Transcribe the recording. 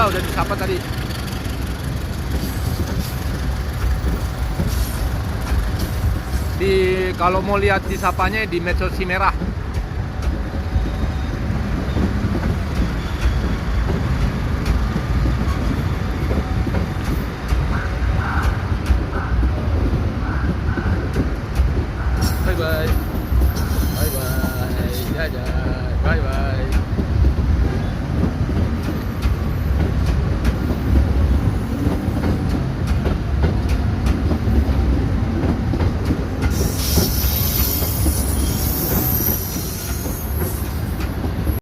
Iya, udah disapa tadi. Kalau mau lihat disapanya di medsos si merah.